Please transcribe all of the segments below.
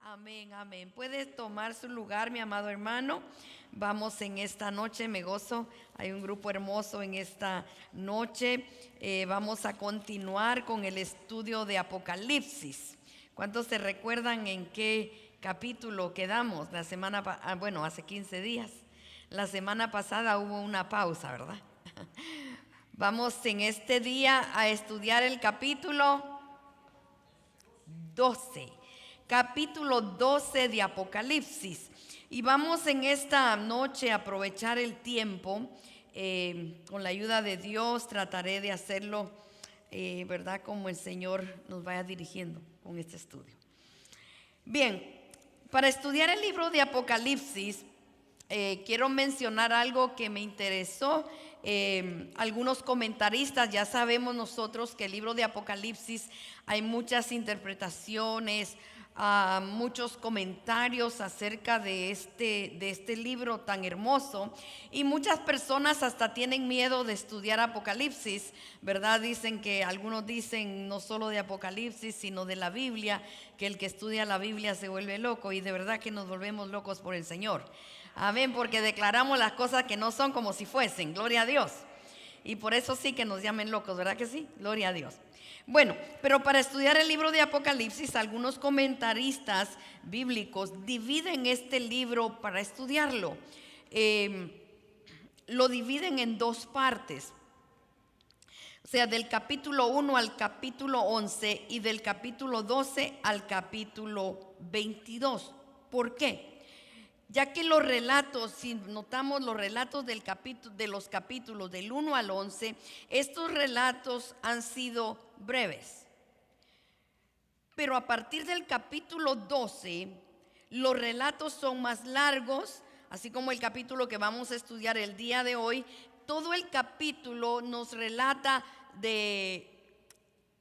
Amén, amén. Puede tomar su lugar, mi amado hermano. Vamos en esta noche, me gozo. Hay un grupo hermoso en esta noche. Vamos a continuar con el estudio de Apocalipsis. ¿Cuántos se recuerdan en qué capítulo quedamos? Bueno, hace 15 días. La semana pasada hubo una pausa, ¿verdad? Vamos en este día a estudiar el capítulo 12. Capítulo 12 de Apocalipsis. Y vamos en esta noche a aprovechar el tiempo. Con la ayuda de Dios trataré de hacerlo, ¿verdad? Como el Señor nos vaya dirigiendo con este estudio. Bien, para estudiar el libro de Apocalipsis, quiero mencionar algo que me interesó. Algunos comentaristas, ya sabemos nosotros que el libro de Apocalipsis hay muchas interpretaciones, muchos comentarios acerca de este libro tan hermoso, y muchas personas hasta tienen miedo de estudiar Apocalipsis, ¿verdad? Algunos dicen no solo de Apocalipsis sino de la Biblia, que el que estudia la Biblia se vuelve loco, y de verdad que nos volvemos locos por el Señor. Amén, porque declaramos las cosas que no son como si fuesen, gloria a Dios. Y por eso sí que nos llamen locos, ¿verdad que sí? Gloria a Dios. Bueno, pero para estudiar el libro de Apocalipsis, algunos comentaristas bíblicos dividen este libro para estudiarlo. Lo dividen en dos partes. O sea, del capítulo 1 al capítulo 11 y del capítulo 12 al capítulo 22. ¿Por qué? Ya que los relatos, si notamos los relatos de los capítulos del 1 al 11, estos relatos han sido breves. Pero a partir del capítulo 12, los relatos son más largos, así como el capítulo que vamos a estudiar el día de hoy. Todo el capítulo nos relata de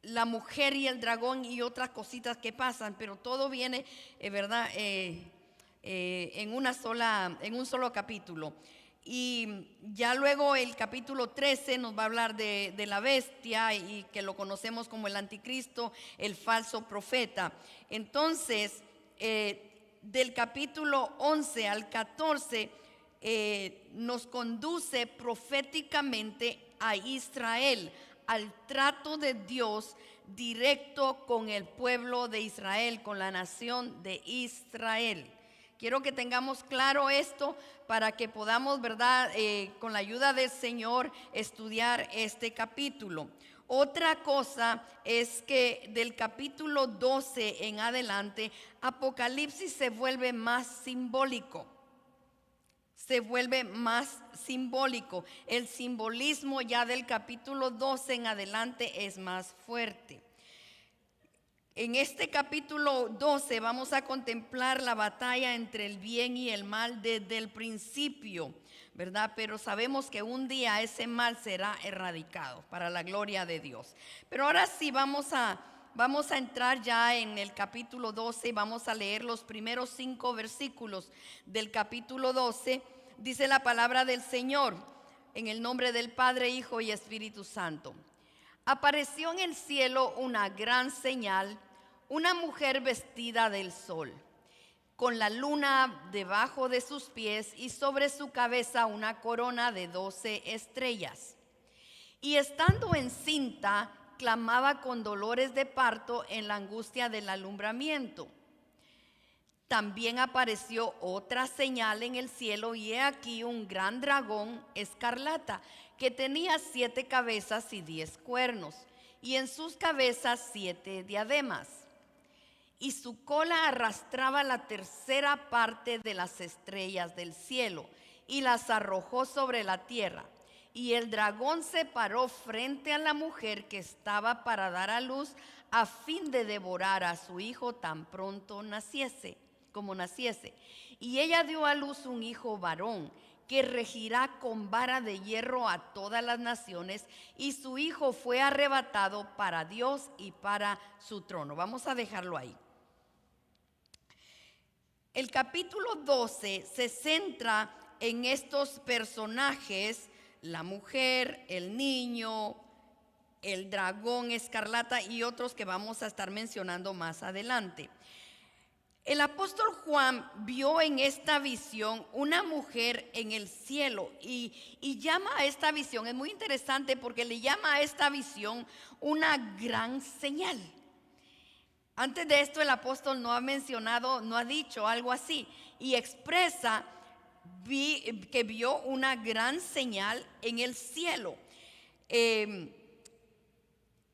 la mujer y el dragón y otras cositas que pasan, pero todo viene, ¿verdad? En un solo capítulo. Y ya luego el capítulo 13 nos va a hablar de la bestia, y que lo conocemos como el anticristo, el falso profeta. Entonces, del capítulo 11 al 14 nos conduce proféticamente a Israel, al trato de Dios directo con el pueblo de Israel, con la nación de Israel. Quiero que tengamos claro esto para que podamos, ¿verdad? Con la ayuda del Señor, estudiar este capítulo. Otra cosa es que del capítulo 12 en adelante, Apocalipsis se vuelve más simbólico. El simbolismo ya del capítulo 12 en adelante es más fuerte. En este capítulo 12 vamos a contemplar la batalla entre el bien y el mal desde el principio, ¿verdad? Pero sabemos que un día ese mal será erradicado para la gloria de Dios. Pero ahora sí vamos a entrar ya en el capítulo 12 y vamos a leer los primeros 5 versículos del capítulo 12. Dice la palabra del Señor, en el nombre del Padre, Hijo y Espíritu Santo. Apareció en el cielo una gran señal, una mujer vestida del sol, con la luna debajo de sus pies y sobre su cabeza una corona de 12 estrellas. Y estando encinta, clamaba con dolores de parto en la angustia del alumbramiento. También apareció otra señal en el cielo, y he aquí un gran dragón escarlata, que tenía 7 cabezas y 10 cuernos, y en sus cabezas 7 diademas. Y su cola arrastraba la tercera parte de las estrellas del cielo, y las arrojó sobre la tierra. Y el dragón se paró frente a la mujer que estaba para dar a luz, a fin de devorar a su hijo tan pronto naciese. Y ella dio a luz un hijo varón, que regirá con vara de hierro a todas las naciones, y su hijo fue arrebatado para Dios y para su trono. Vamos a dejarlo ahí. El capítulo 12 se centra en estos personajes: la mujer, el niño, el dragón escarlata y otros que vamos a estar mencionando más adelante. El apóstol Juan vio en esta visión una mujer en el cielo y llama a esta visión, es muy interesante porque le llama a esta visión una gran señal. Antes de esto el apóstol no ha mencionado, no ha dicho algo así, y expresa que vio una gran señal en el cielo. En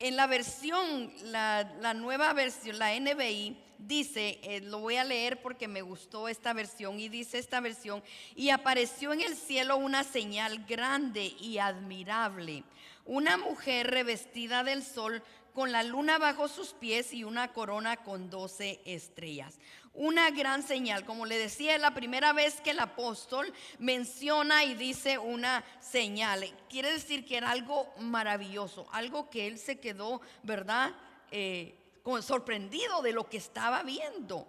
la versión, la nueva versión, la NBI, dice, lo voy a leer porque me gustó esta versión, y dice esta versión: y apareció en el cielo una señal grande y admirable, una mujer revestida del sol, con la luna bajo sus pies y una corona con 12 estrellas. Una gran señal, como le decía, es la primera vez que el apóstol menciona y dice una señal. Quiere decir que era algo maravilloso, algo que él se quedó, ¿verdad?, sorprendido de lo que estaba viendo.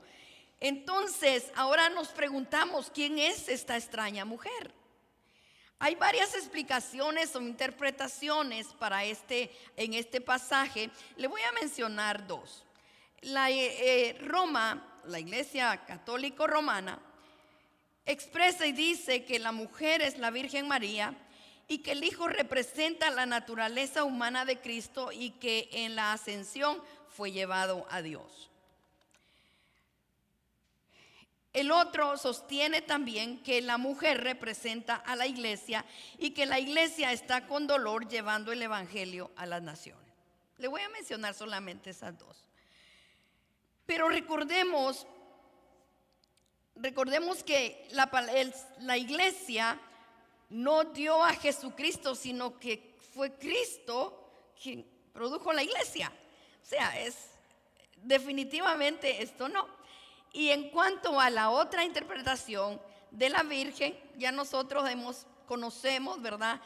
Entonces, ahora nos preguntamos, ¿quién es esta extraña mujer? Hay varias explicaciones o interpretaciones en este pasaje. Le voy a mencionar dos. Roma, la Iglesia Católica Romana, expresa y dice que la mujer es la Virgen María y que el Hijo representa la naturaleza humana de Cristo y que en la ascensión fue llevado a Dios. El otro sostiene también que la mujer representa a la iglesia y que la iglesia está con dolor llevando el evangelio a las naciones. Le voy a mencionar solamente esas dos. Pero recordemos que la iglesia no dio a Jesucristo, sino que fue Cristo quien produjo la iglesia. O sea, definitivamente esto no. Y en cuanto a la otra interpretación de la Virgen, ya nosotros conocemos, ¿verdad?,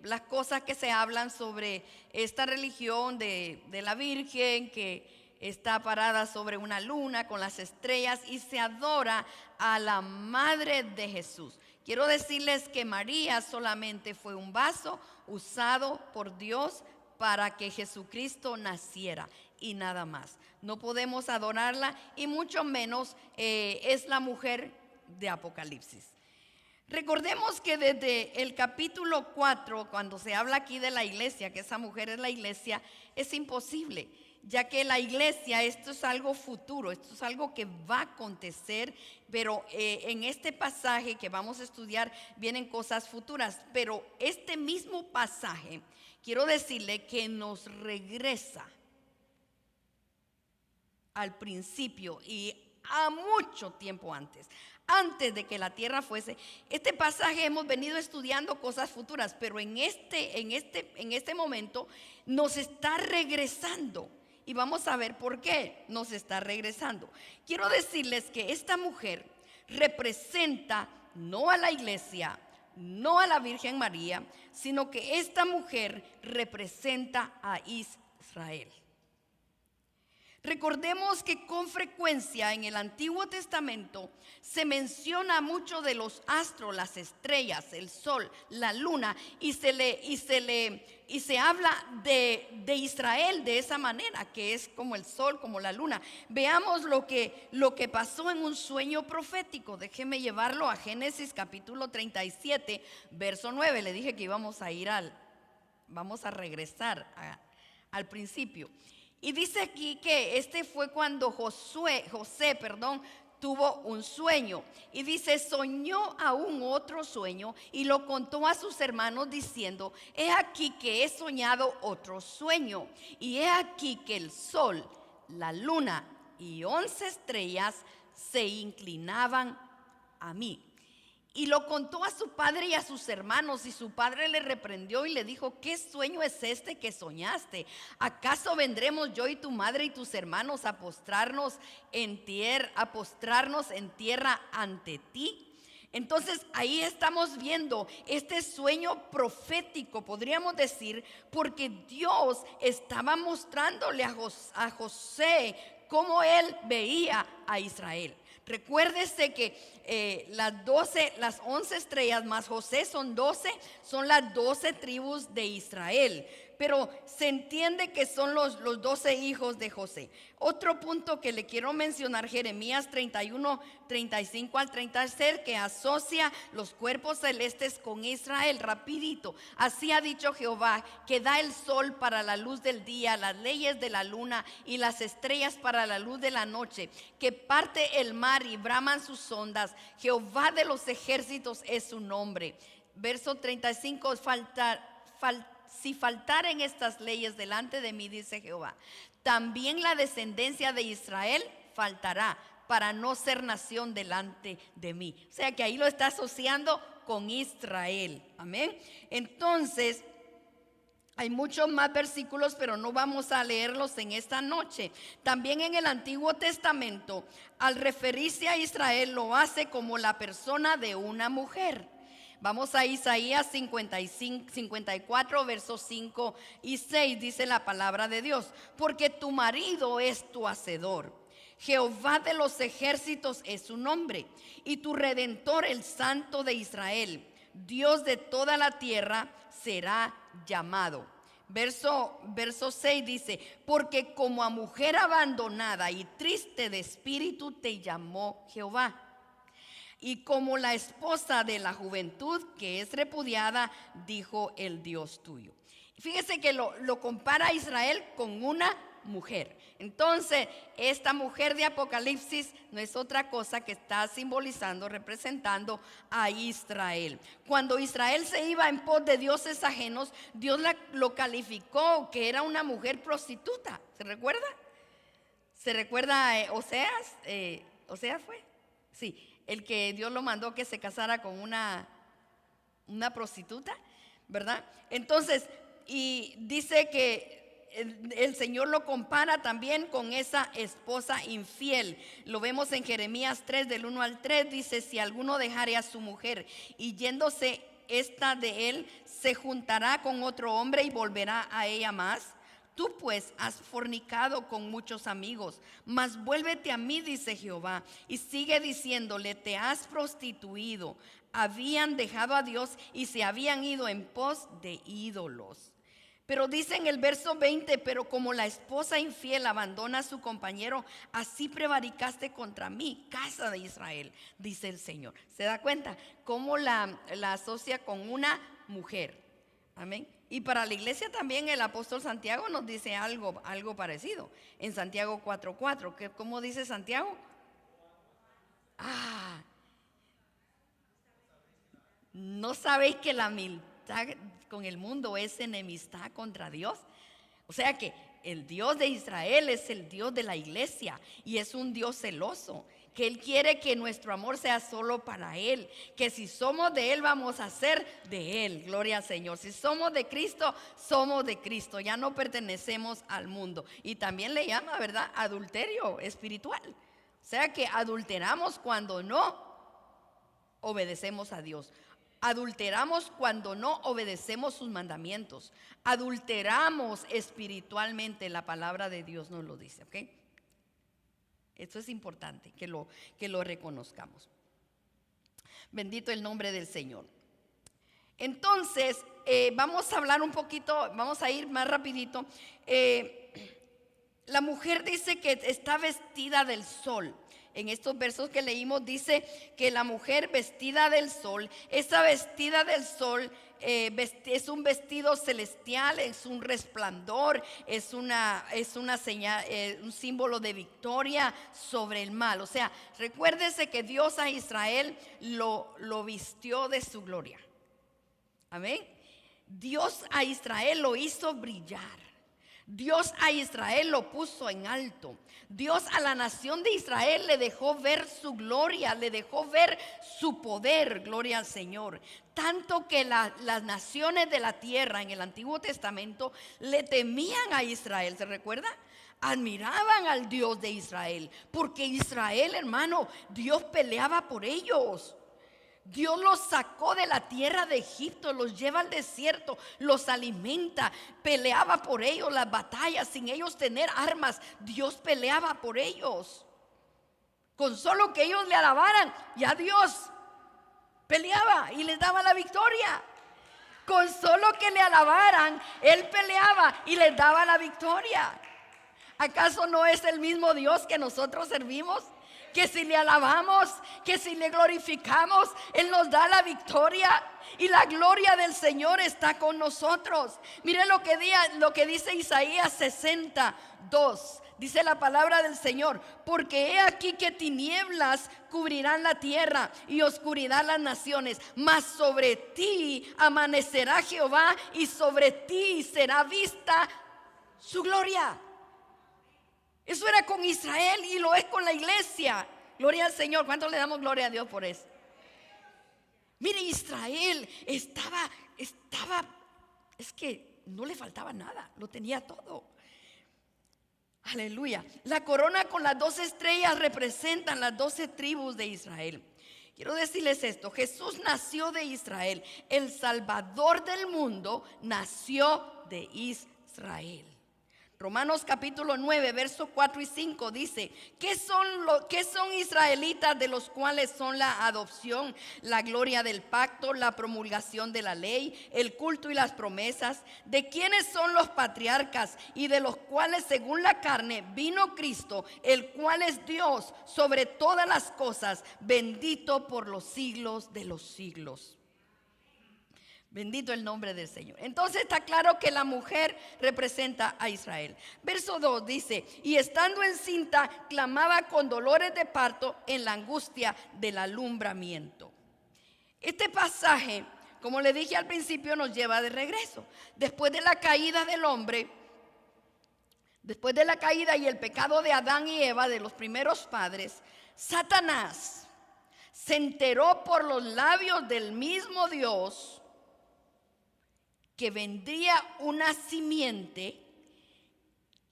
las cosas que se hablan sobre esta religión de la Virgen, que está parada sobre una luna con las estrellas y se adora a la Madre de Jesús. Quiero decirles que María solamente fue un vaso usado por Dios para que Jesucristo naciera y nada más. No podemos adorarla y mucho menos es la mujer de Apocalipsis. Recordemos que desde el capítulo 4, cuando se habla aquí de la iglesia, que esa mujer es la iglesia, es imposible, ya que la iglesia, esto es algo futuro, esto es algo que va a acontecer, pero en este pasaje que vamos a estudiar vienen cosas futuras, pero este mismo pasaje, quiero decirle que nos regresa al principio y a mucho tiempo antes de que la tierra fuese. Este pasaje hemos venido estudiando cosas futuras, pero en este momento nos está regresando y vamos a ver por qué nos está regresando. Quiero decirles que esta mujer representa no a la iglesia, no a la Virgen María, sino que esta mujer representa a Israel. Recordemos que con frecuencia en el Antiguo Testamento se menciona mucho de los astros, las estrellas, el sol, la luna, y se habla de Israel de esa manera, que es como el sol, como la luna. Veamos lo que pasó en un sueño profético. Déjeme llevarlo a Génesis capítulo 37, verso 9. Le dije que vamos a regresar al principio. Y dice aquí que este fue cuando José, tuvo un sueño. Y dice, soñó aún otro sueño y lo contó a sus hermanos diciendo, he aquí que he soñado otro sueño. Y he aquí que el sol, la luna y 11 estrellas se inclinaban a mí. Y lo contó a su padre y a sus hermanos, y su padre le reprendió y le dijo, ¿qué sueño es este que soñaste? ¿Acaso vendremos yo y tu madre y tus hermanos a postrarnos en tierra ante ti? Entonces ahí estamos viendo este sueño profético, podríamos decir, porque Dios estaba mostrándole a José cómo él veía a Israel. Recuérdese que las 11 estrellas más José son 12, son las 12 tribus de Israel. pero se entiende que son los 12 hijos de José. Otro punto que le quiero mencionar, Jeremías 31, 35 al 36, que asocia los cuerpos celestes con Israel. Rapidito: así ha dicho Jehová, que da el sol para la luz del día, las leyes de la luna y las estrellas para la luz de la noche, que parte el mar y braman sus ondas. Jehová de los ejércitos es su nombre. Verso 35, si faltaren estas leyes delante de mí, dice Jehová, también la descendencia de Israel faltará, para no ser nación delante de mí. O sea que ahí lo está asociando con Israel. Amén. Entonces, hay muchos más versículos, pero no vamos a leerlos en esta noche. También en el Antiguo Testamento, al referirse a Israel, lo hace como la persona de una mujer. Vamos a Isaías 54, versos 5 y 6, dice la palabra de Dios: porque tu marido es tu hacedor, Jehová de los ejércitos es su nombre, y tu redentor, el Santo de Israel, Dios de toda la tierra, será llamado. Verso 6 dice: porque como a mujer abandonada y triste de espíritu te llamó Jehová, y como la esposa de la juventud que es repudiada, dijo el Dios tuyo. Fíjese que lo compara a Israel con una mujer. Entonces, esta mujer de Apocalipsis no es otra cosa que está simbolizando, representando a Israel. Cuando Israel se iba en pos de dioses ajenos, Dios lo calificó que era una mujer prostituta. ¿Se recuerda? ¿Se recuerda Oseas? ¿Oseas fue? Sí. El que Dios lo mandó que se casara con una prostituta, ¿verdad? Entonces, y dice que el Señor lo compara también con esa esposa infiel. Lo vemos en Jeremías 3, del 1 al 3, dice: si alguno dejare a su mujer y yéndose esta de él, se juntará con otro hombre y volverá a ella más. Tú pues has fornicado con muchos amigos, mas vuélvete a mí, dice Jehová. Y sigue diciéndole: te has prostituido. Habían dejado a Dios y se habían ido en pos de ídolos. Pero dice en el verso 20: pero como la esposa infiel abandona a su compañero, así prevaricaste contra mí, casa de Israel, dice el Señor. ¿Se da cuenta cómo la asocia con una mujer? Amén. Y para la iglesia también el apóstol Santiago nos dice algo parecido. En Santiago 4:4, ¿cómo dice Santiago? ¿No sabéis que la amistad con el mundo es enemistad contra Dios? O sea que el Dios de Israel es el Dios de la iglesia y es un Dios celoso, que Él quiere que nuestro amor sea solo para Él, que si somos de Él vamos a ser de Él. Gloria al Señor. Si somos de Cristo, somos de Cristo, ya no pertenecemos al mundo. Y también le llama, ¿verdad?, adulterio espiritual. O sea que adulteramos cuando no obedecemos a Dios. Adulteramos cuando no obedecemos sus mandamientos. Adulteramos espiritualmente, la palabra de Dios nos lo dice, ¿ok? Esto es importante que lo reconozcamos. Bendito el nombre del Señor. Entonces, vamos a hablar un poquito, vamos a ir más rapidito. La mujer dice que está vestida del sol. En estos versos que leímos dice que la mujer vestida del sol, esa vestida del sol es un vestido celestial, es un resplandor, es una señal, un símbolo de victoria sobre el mal. O sea, recuérdese que Dios a Israel lo vistió de su gloria. Amén. Dios a Israel lo hizo brillar. Dios a Israel lo puso en alto. Dios a la nación de Israel le dejó ver su gloria, le dejó ver su poder, gloria al Señor. Tanto que las naciones de la tierra en el Antiguo Testamento le temían a Israel, ¿se recuerda? Admiraban al Dios de Israel, porque Israel, hermano, Dios peleaba por ellos. Dios los sacó de la tierra de Egipto, los lleva al desierto, los alimenta, peleaba por ellos las batallas sin ellos tener armas. Dios peleaba por ellos. Con solo que ellos le alabaran, ya Dios peleaba y les daba la victoria. Con solo que le alabaran, Él peleaba y les daba la victoria. ¿Acaso no es el mismo Dios que nosotros servimos? Que si le alabamos, que si le glorificamos, Él nos da la victoria. Y la gloria del Señor está con nosotros. Mire lo que dice Isaías 62. Dice la palabra del Señor: porque he aquí que tinieblas cubrirán la tierra y oscuridad las naciones, mas sobre ti amanecerá Jehová y sobre ti será vista su gloria. Eso era con Israel y lo es con la iglesia. Gloria al Señor. ¿Cuánto le damos gloria a Dios por eso? Mire, Israel estaba, es que no le faltaba nada, lo tenía todo. Aleluya. La corona con las 12 estrellas representan las 12 tribus de Israel. Quiero decirles esto: Jesús nació de Israel. El Salvador del mundo nació de Israel. Romanos capítulo 9, versos 4 y 5 dice: ¿Qué son israelitas, de los cuales son la adopción, la gloria del pacto, la promulgación de la ley, el culto y las promesas? ¿De quiénes son los patriarcas y de los cuales según la carne vino Cristo, el cual es Dios sobre todas las cosas, bendito por los siglos de los siglos? Bendito el nombre del Señor. Entonces está claro que la mujer representa a Israel. Verso 2 dice: y estando encinta clamaba con dolores de parto en la angustia del alumbramiento. Este pasaje, como le dije al principio, nos lleva de regreso. Después de la caída del hombre, después de la caída y el pecado de Adán y Eva, de los primeros padres, Satanás se enteró por los labios del mismo Dios que vendría una simiente,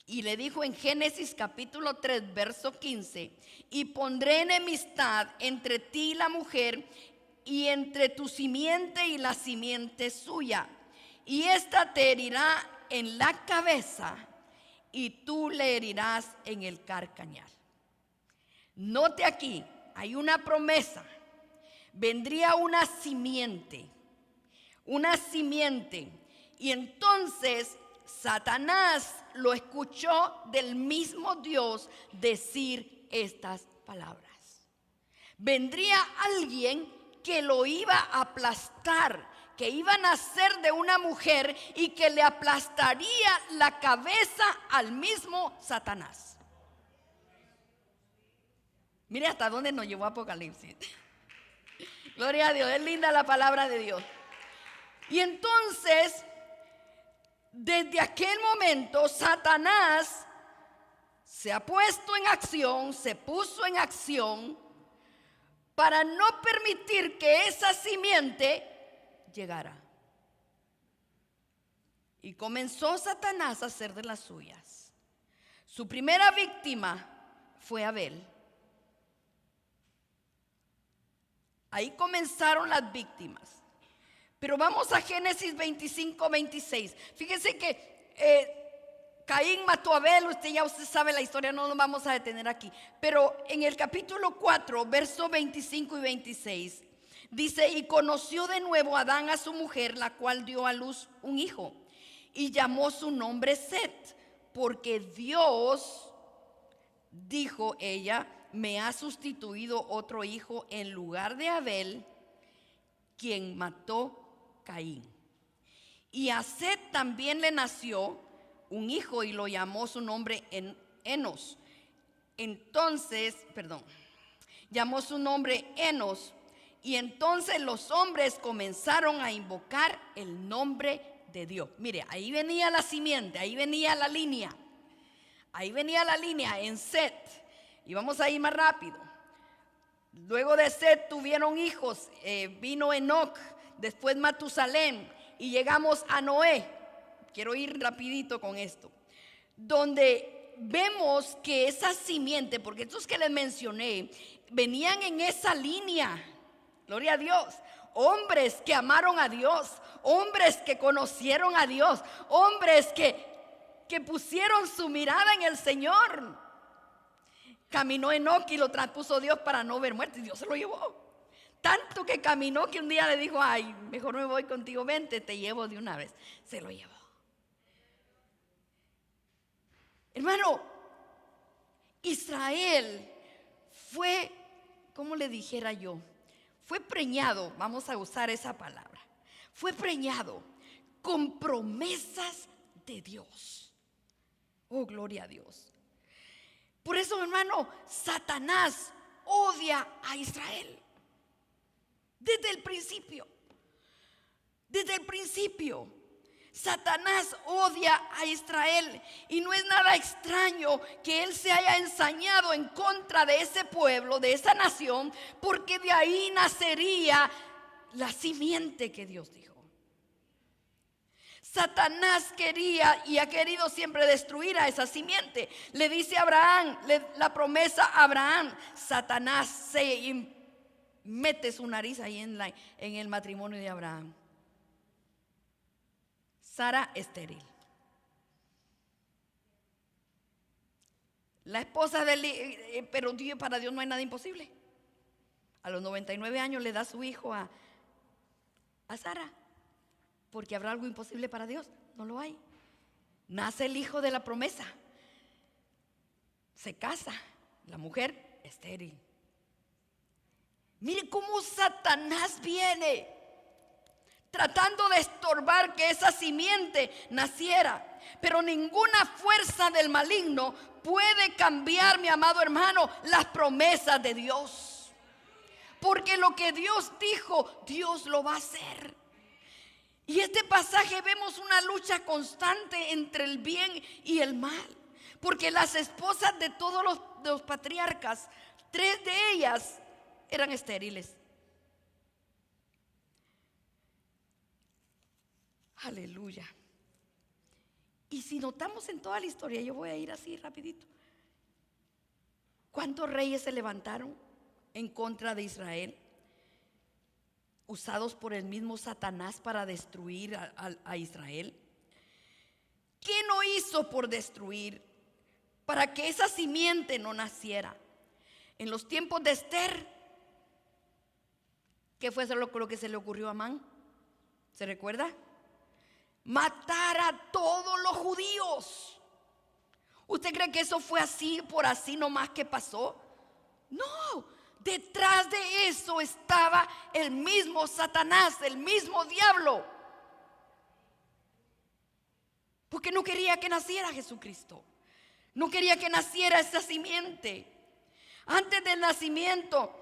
y le dijo en Génesis capítulo 3 verso 15: y pondré enemistad entre ti y la mujer, y entre tu simiente y la simiente suya, y ésta te herirá en la cabeza y tú le herirás en el carcañal. Note aquí, hay una promesa: vendría una simiente. Y entonces Satanás lo escuchó del mismo Dios decir estas palabras. Vendría alguien que lo iba a aplastar, que iba a nacer de una mujer y que le aplastaría la cabeza al mismo Satanás. Mire hasta dónde nos llevó Apocalipsis. Gloria a Dios, es linda la palabra de Dios. Y entonces, desde aquel momento, Satanás se ha puesto en acción, se puso en acción para no permitir que esa simiente llegara. Y comenzó Satanás a hacer de las suyas. Su primera víctima fue Abel. Ahí comenzaron las víctimas. Pero vamos a Génesis 25, 26. Fíjese que Caín mató a Abel. Usted sabe la historia, no nos vamos a detener aquí. Pero en el capítulo 4, versos 25 y 26, dice: y conoció de nuevo Adán a su mujer, la cual dio a luz un hijo, y llamó su nombre Set, porque Dios, dijo ella, me ha sustituido otro hijo en lugar de Abel, quien mató Caín. Y a Set también le nació un hijo y lo llamó su nombre Enos. Llamó su nombre Enos. Y entonces los hombres comenzaron a invocar el nombre de Dios. Mire, ahí venía la simiente, ahí venía la línea. Ahí venía la línea en Set. Y vamos a ir más rápido. Luego de Set tuvieron hijos, vino Enoc, después Matusalén, y llegamos a Noé. Quiero ir rapidito con esto, donde vemos que esa simiente, porque estos que les mencioné, venían en esa línea. Gloria a Dios. Hombres que amaron a Dios, hombres que conocieron a Dios, hombres que pusieron su mirada en el Señor. Caminó Enoc y lo traspuso Dios para no ver muerte, y Dios se lo llevó. Tanto que caminó que un día le dijo: ay, mejor me voy contigo, vente, te llevo de una vez. Se lo llevó. Hermano, Israel fue, ¿cómo le dijera yo? Fue preñado, vamos a usar esa palabra. Fue preñado con promesas de Dios. Oh, gloria a Dios. Por eso, hermano, Satanás odia a Israel. Desde el principio. Desde el principio. Satanás odia a Israel. Y no es nada extraño que él se haya ensañado en contra de ese pueblo, de esa nación, porque de ahí nacería la simiente que Dios dijo. Satanás quería y ha querido siempre destruir a esa simiente. Le dice a Abraham, la promesa a Abraham. Satanás se mete su nariz ahí en el matrimonio de Abraham. Sara estéril. La esposa pero para Dios no hay nada imposible. A los 99 años le da su hijo a Sara. Porque habrá algo imposible para Dios. No lo hay. Nace el hijo de la promesa. Se casa. La mujer estéril. Mire cómo Satanás viene tratando de estorbar que esa simiente naciera. Pero ninguna fuerza del maligno puede cambiar, mi amado hermano, las promesas de Dios. Porque lo que Dios dijo, Dios lo va a hacer. Y este pasaje vemos una lucha constante entre el bien y el mal. Porque las esposas de todos los patriarcas, 3 de ellas eran estériles. Aleluya. Y si notamos en toda la historia, yo voy a ir así rapidito. ¿Cuántos reyes se levantaron en contra de Israel? Usados por el mismo Satanás para destruir a Israel. ¿Qué no hizo por destruir? Para que esa simiente no naciera. En los tiempos de Esther, ¿qué fue lo que se le ocurrió a Amán? ¿Se recuerda? Matar a todos los judíos. ¿Usted cree que eso fue así, por así nomás que pasó? No. Detrás de eso estaba el mismo Satanás, el mismo diablo. Porque no quería que naciera Jesucristo. No quería que naciera esa simiente. Antes del nacimiento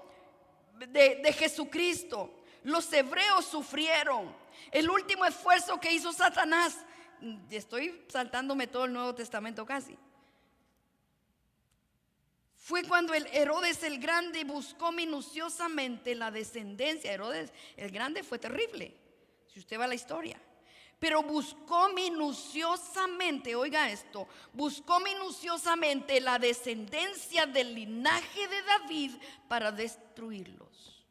de Jesucristo, los hebreos sufrieron. El último esfuerzo que hizo Satanás, estoy saltándome todo el Nuevo Testamento casi, fue cuando el Herodes el Grande buscó minuciosamente la descendencia. Herodes el Grande fue terrible, si usted va a la historia. Pero buscó minuciosamente, oiga esto, buscó minuciosamente la descendencia del linaje de David para destruirlos.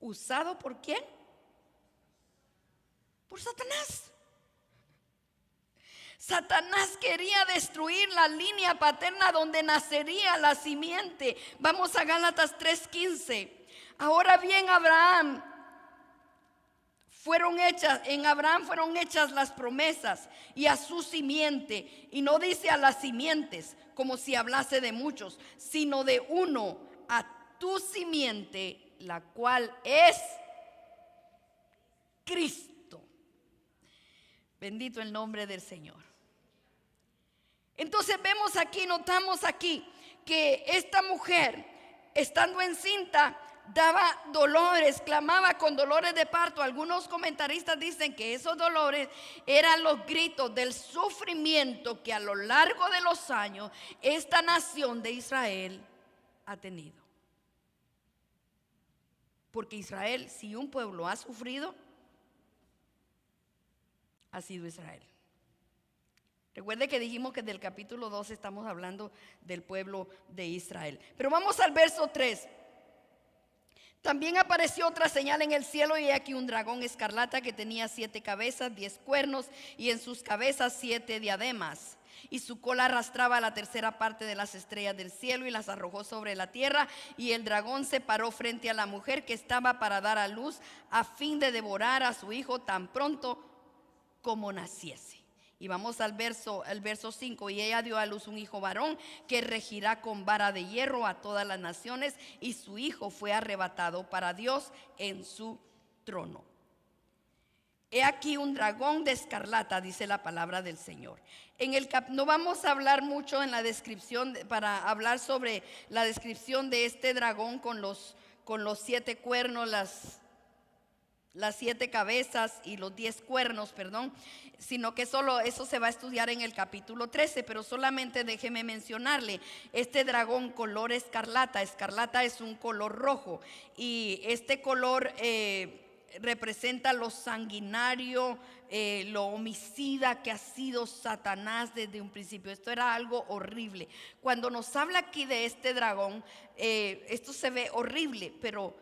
¿Usado por quién? Por Satanás. Satanás quería destruir la línea paterna donde nacería la simiente. Vamos a Gálatas 3:15. Ahora bien, en Abraham fueron hechas las promesas y a su simiente. Y no dice a las simientes como si hablase de muchos, sino de uno, a tu simiente, la cual es Cristo. Bendito el nombre del Señor. Entonces vemos aquí, notamos aquí que esta mujer, estando encinta, daba dolores, clamaba con dolores de parto. Algunos comentaristas dicen que esos dolores eran los gritos del sufrimiento que a lo largo de los años esta nación de Israel ha tenido. Porque Israel, si un pueblo ha sufrido, ha sido Israel. Recuerde que dijimos que del capítulo 2 estamos hablando del pueblo de Israel. Pero vamos al verso 3. También apareció otra señal en el cielo, y aquí un dragón escarlata que tenía 7 cabezas, 10 cuernos, y en sus cabezas 7 diademas. y su cola arrastraba la tercera parte de las estrellas del cielo y las arrojó sobre la tierra. Y el dragón se paró frente a la mujer que estaba para dar a luz, a fin de devorar a su hijo tan pronto como naciese. Y vamos al verso 5. Y ella dio a luz un hijo varón que regirá con vara de hierro a todas las naciones, y su hijo fue arrebatado para Dios en su trono. He aquí un dragón de escarlata, dice la palabra del Señor. No vamos a hablar mucho en la descripción, para hablar sobre la descripción de este dragón con los 7 cuernos, las 7 cabezas y los 10 cuernos, sino que solo eso se va a estudiar en el capítulo 13, pero solamente déjeme mencionarle, este dragón color escarlata. Escarlata es un color rojo, y este color representa lo sanguinario, lo homicida que ha sido Satanás desde un principio. Esto era algo horrible. Cuando nos habla aquí de este dragón, esto se ve horrible, pero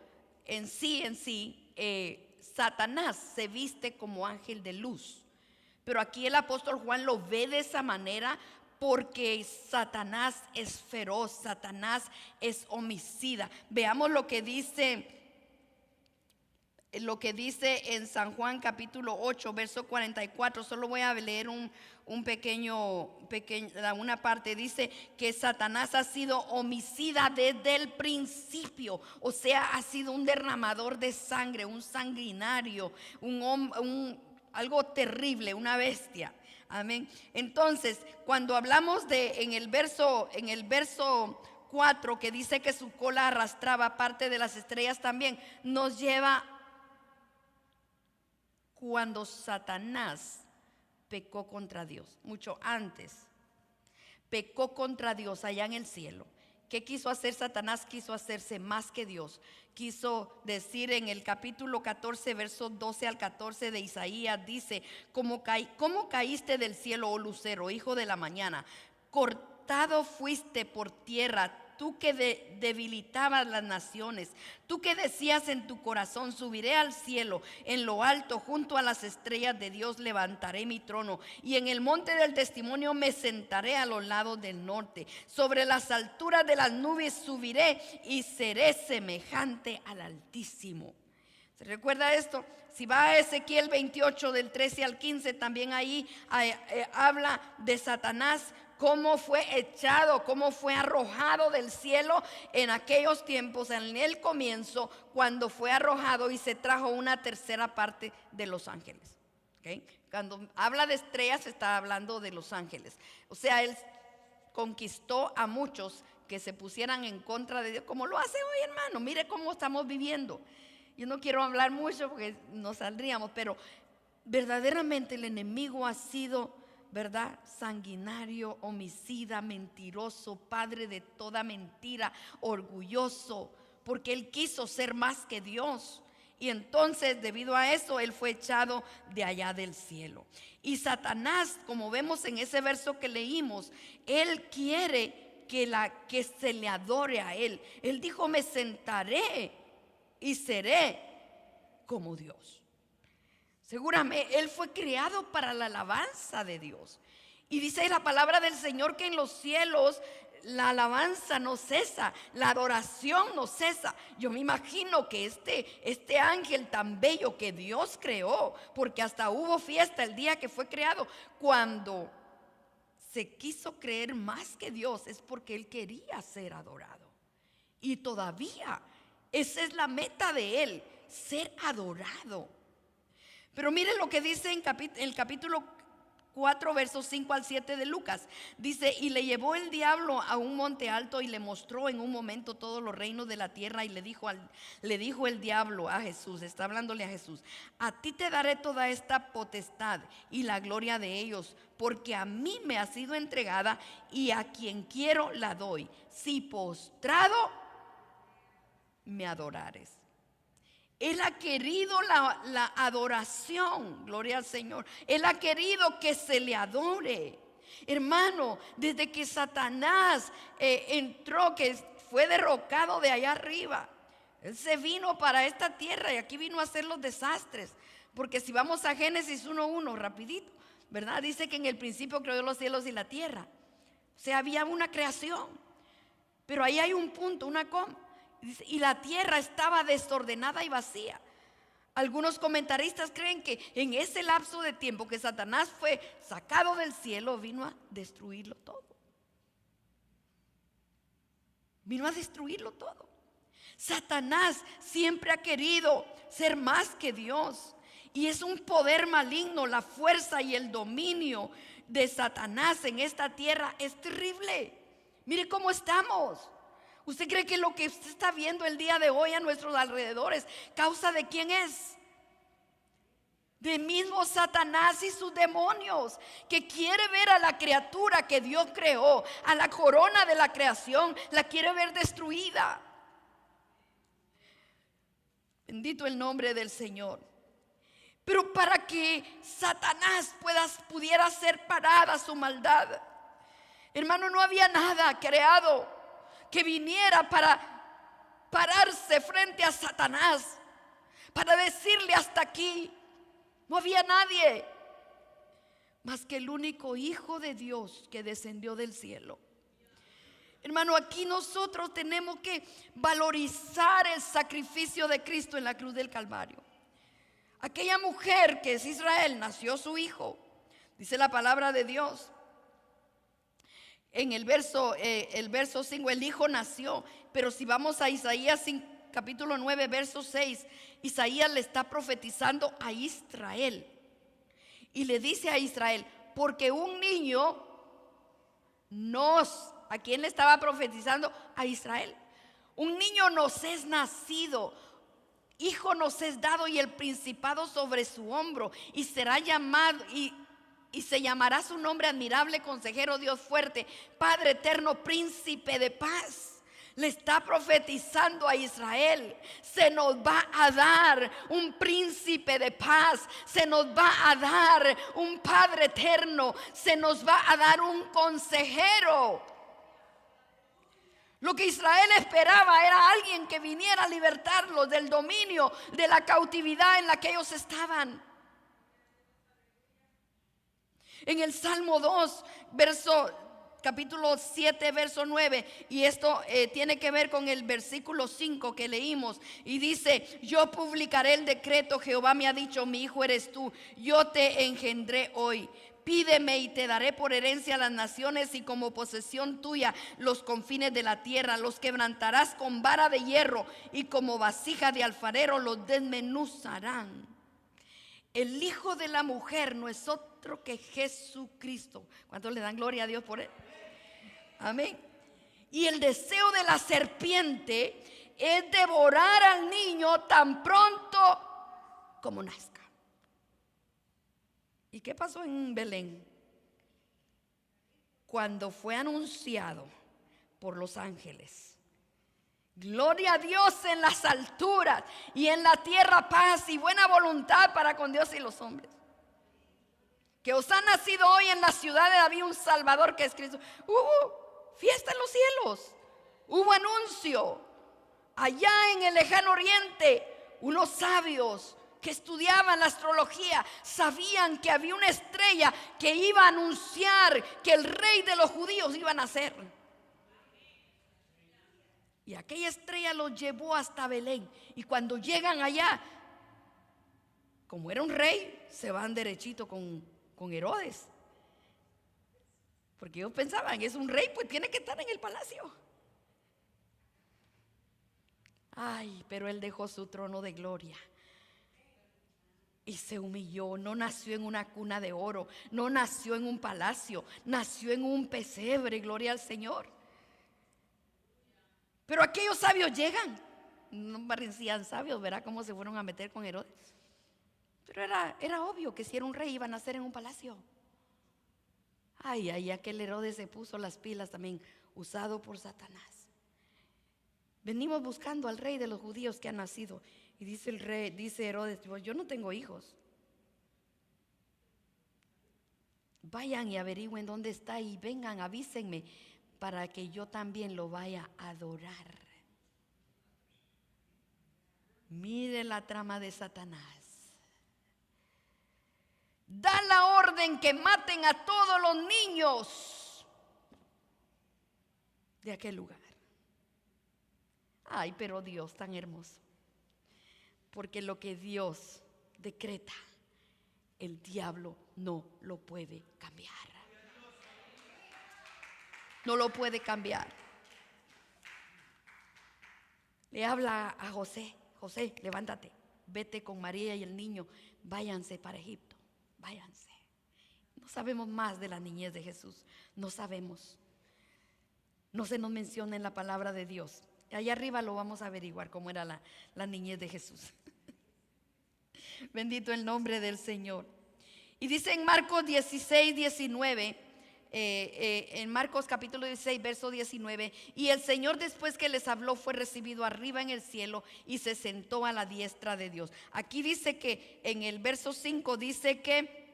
en sí, Satanás se viste como ángel de luz. Pero aquí el apóstol Juan lo ve de esa manera porque Satanás es feroz, Satanás es homicida. Veamos lo que dice en San Juan capítulo 8, verso 44. Solo voy a leer una parte. Dice que Satanás ha sido homicida desde el principio, o sea, ha sido un derramador de sangre, un sanguinario, algo terrible, una bestia. Amén. Entonces, cuando hablamos en el verso 4, que dice que su cola arrastraba parte de las estrellas, también nos lleva cuando Satanás pecó contra Dios, mucho antes. Pecó contra Dios allá en el cielo. ¿Qué quiso hacer Satanás? Quiso hacerse más que Dios. Quiso decir en el capítulo 14, versos 12 al 14 de Isaías, dice: ¿Cómo caíste del cielo, oh lucero, hijo de la mañana? Cortado fuiste por tierra, tú que debilitabas las naciones, tú que decías en tu corazón: subiré al cielo, en lo alto, junto a las estrellas de Dios levantaré mi trono, y en el monte del testimonio me sentaré a los lados del norte. Sobre las alturas de las nubes subiré y seré semejante al Altísimo. ¿Se recuerda esto? Si va a Ezequiel 28 del 13 al 15, también ahí habla de Satanás, cómo fue echado, cómo fue arrojado del cielo en aquellos tiempos, en el comienzo, cuando fue arrojado y se trajo una tercera parte de los ángeles. ¿Okay? Cuando habla de estrellas, está hablando de los ángeles. O sea, él conquistó a muchos que se pusieran en contra de Dios, como lo hace hoy, hermano. Mire cómo estamos viviendo. Yo no quiero hablar mucho porque nos saldríamos, pero verdaderamente el enemigo ha sido, ¿verdad?, sanguinario, homicida, mentiroso, padre de toda mentira, orgulloso, porque él quiso ser más que Dios. Y entonces, debido a eso, él fue echado de allá del cielo. Y Satanás, como vemos en ese verso que leímos, él quiere que se le adore a él. Él dijo: me sentaré y seré como Dios. Seguramente él fue creado para la alabanza de Dios. Y dice la palabra del Señor que en los cielos la alabanza no cesa, la adoración no cesa. Yo me imagino que este ángel tan bello que Dios creó, porque hasta hubo fiesta el día que fue creado, cuando se quiso creer más que Dios, es porque él quería ser adorado. Y todavía esa es la meta de él, ser adorado. Pero miren lo que dice en el capítulo 4, versos 5 al 7 de Lucas. Dice: y le llevó el diablo a un monte alto y le mostró en un momento todos los reinos de la tierra, y le dijo el diablo a Jesús, está hablándole a Jesús: a ti te daré toda esta potestad y la gloria de ellos, porque a mí me ha sido entregada, y a quien quiero la doy, si postrado me adorares. Él ha querido la adoración, gloria al Señor. Él ha querido que se le adore. Hermano, desde que Satanás entró, que fue derrocado de allá arriba, él se vino para esta tierra y aquí vino a hacer los desastres. Porque si vamos a Génesis 1:1, rapidito, ¿verdad? Dice que en el principio creó los cielos y la tierra. O sea, había una creación. Pero ahí hay un punto, una coma. Y la tierra estaba desordenada y vacía. Algunos comentaristas creen que en ese lapso de tiempo que Satanás fue sacado del cielo, vino a destruirlo todo. Vino a destruirlo todo. Satanás siempre ha querido ser más que Dios. Y es un poder maligno. La fuerza y el dominio de Satanás en esta tierra es terrible. Mire cómo estamos. ¿Usted cree que lo que usted está viendo el día de hoy a nuestros alrededores, causa de quién es? De mismo Satanás y sus demonios, que quiere ver a la criatura que Dios creó, a la corona de la creación, la quiere ver destruida. Bendito el nombre del Señor. Pero para que Satanás pudiera ser parada su maldad, hermano, no había nada creado que viniera para pararse frente a Satanás, para decirle hasta aquí. No había nadie más que el único Hijo de Dios que descendió del cielo. Hermano, aquí nosotros tenemos que valorizar el sacrificio de Cristo en la cruz del Calvario. Aquella mujer que es Israel, nació su hijo. Dice la palabra de Dios. En el verso 5, el hijo nació. Pero si vamos a Isaías 5, capítulo 9, verso 6, Isaías le está profetizando a Israel. Y le dice a Israel, porque un niño ¿a quién le estaba profetizando? A Israel. Un niño nos es nacido, hijo nos es dado, y el principado sobre su hombro, y será llamado, y se llamará su nombre admirable, consejero, Dios fuerte, Padre eterno, príncipe de paz. Le está profetizando a Israel: se nos va a dar un príncipe de paz, se nos va a dar un Padre eterno, se nos va a dar un consejero. Lo que Israel esperaba era alguien que viniera a libertarlos del dominio, de la cautividad en la que ellos estaban. En el Salmo 2, capítulo 7, verso 9, y esto tiene que ver con el versículo 5 que leímos, y dice: yo publicaré el decreto, Jehová me ha dicho, mi hijo eres tú, yo te engendré hoy. Pídeme y te daré por herencia las naciones, y como posesión tuya los confines de la tierra. Los quebrantarás con vara de hierro, y como vasija de alfarero los desmenuzarán. El hijo de la mujer no es otro que Jesucristo. ¿Cuántos le dan gloria a Dios por él? Amén. Y el deseo de la serpiente es devorar al niño tan pronto como nazca. ¿Y qué pasó en Belén? Cuando fue anunciado por los ángeles: gloria a Dios en las alturas, y en la tierra paz y buena voluntad para con Dios y los hombres. Que os ha nacido hoy en la ciudad de David un Salvador, que es Cristo. Hubo fiesta en los cielos, hubo anuncio. Allá en el lejano oriente, unos sabios que estudiaban la astrología sabían que había una estrella que iba a anunciar que el rey de los judíos iba a nacer. Y aquella estrella los llevó hasta Belén. Y cuando llegan allá, como era un rey, se van derechito con Herodes. Porque ellos pensaban, es un rey, pues tiene que estar en el palacio. Ay, pero él dejó su trono de gloria y se humilló. No nació en una cuna de oro, no nació en un palacio, nació en un pesebre, gloria al Señor. Pero aquellos sabios llegan, no parecían sabios, verá cómo se fueron a meter con Herodes. Pero era obvio que si era un rey iba a nacer en un palacio. Ay, aquel Herodes se puso las pilas también, usado por Satanás. Venimos buscando al rey de los judíos que ha nacido. Y dice Herodes: yo no tengo hijos. Vayan y averigüen dónde está y vengan, avísenme para que yo también lo vaya a adorar. Mire la trama de Satanás. da la orden que maten a todos los niños de aquel lugar. Ay, pero Dios tan hermoso, porque lo que Dios decreta, el diablo no lo puede cambiar. No lo puede cambiar. Le habla a José: José, levántate, vete con María y el niño, váyanse para Egipto, váyanse. No sabemos más de la niñez de Jesús, no sabemos. No se nos menciona en la palabra de Dios. Allá arriba lo vamos a averiguar cómo era la niñez de Jesús. Bendito el nombre del Señor. Y dice en Marcos 16, 19, en Marcos capítulo 16, verso 19: y el Señor, después que les habló, fue recibido arriba en el cielo y se sentó a la diestra de Dios. Aquí dice que en el verso 5 dice que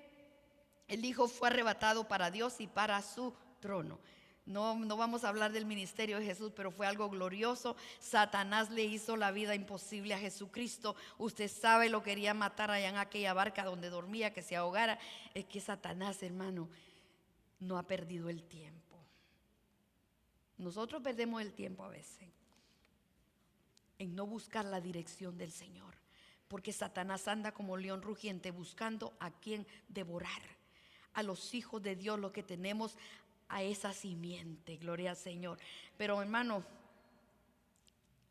el Hijo fue arrebatado para Dios y para su trono. No vamos a hablar del ministerio de Jesús, pero fue algo glorioso. Satanás le hizo la vida imposible a Jesucristo. Usted sabe, lo quería matar allá en aquella barca donde dormía, que se ahogara. Es que Satanás, hermano, no ha perdido el tiempo. Nosotros perdemos el tiempo a veces en no buscar la dirección del Señor, porque Satanás anda como león rugiente buscando a quien devorar. A los hijos de Dios, lo que tenemos a esa simiente, gloria al Señor. Pero hermano,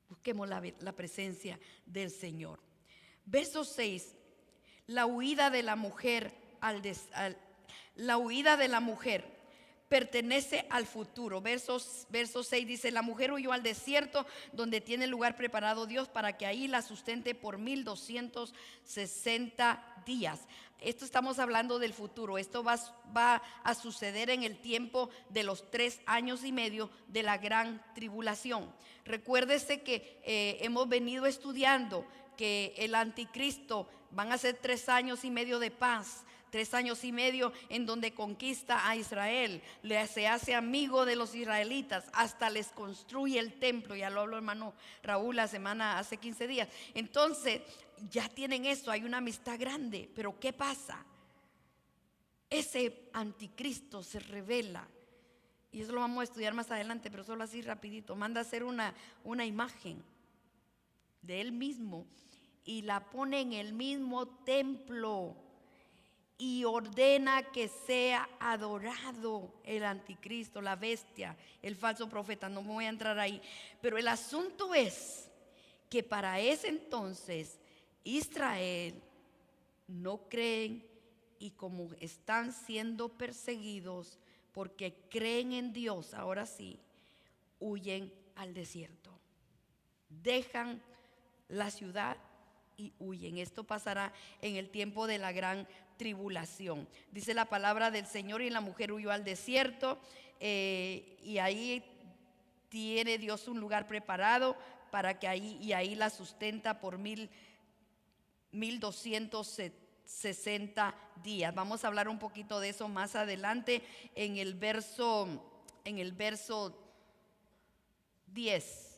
busquemos la presencia del Señor. Verso 6: la huida de la mujer la huida de la mujer pertenece al futuro. Verso 6 dice: la mujer huyó al desierto, donde tiene lugar preparado Dios para que ahí la sustente por 1260 días. Esto estamos hablando del futuro. Esto va a suceder en el tiempo de los 3 años y medio de la gran tribulación. Recuérdese que hemos venido estudiando que el anticristo van a ser 3 años y medio de paz, 3 años y medio en donde conquista a Israel, se hace amigo de los israelitas, hasta les construye el templo. Ya lo habló hermano Raúl hace 15 días. Entonces ya tienen eso, hay una amistad grande. Pero ¿qué pasa? Ese anticristo se revela, y eso lo vamos a estudiar más adelante, pero solo así rapidito. Manda a hacer una imagen de él mismo y la pone en el mismo templo y ordena que sea adorado el anticristo, la bestia, el falso profeta. No me voy a entrar ahí, pero el asunto es que para ese entonces Israel no creen, y como están siendo perseguidos porque creen en Dios, ahora sí, huyen al desierto, dejan la ciudad y huyen. Esto pasará en el tiempo de la gran tribulación. Dice la palabra del Señor: y la mujer huyó al desierto, y ahí tiene Dios un lugar preparado para que ahí la sustenta por 1260 días. Vamos a hablar un poquito de eso más adelante en el verso 10.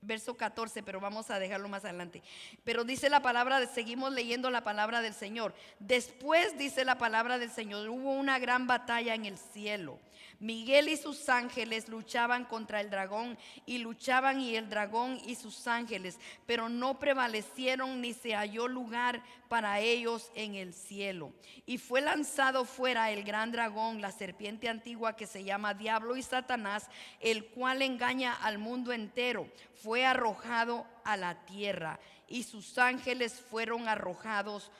Verso 14, pero vamos a dejarlo más adelante. Pero dice la palabra, seguimos leyendo la palabra del Señor. Después, dice la palabra del Señor, hubo una gran batalla en el cielo. Miguel y sus ángeles luchaban contra el dragón, y luchaban y el dragón y sus ángeles, pero no prevalecieron, ni se halló lugar para ellos en el cielo. Y fue lanzado fuera el gran dragón, la serpiente antigua, que se llama Diablo y Satanás, el cual engaña al mundo entero. Fue arrojado a la tierra, y sus ángeles fueron arrojados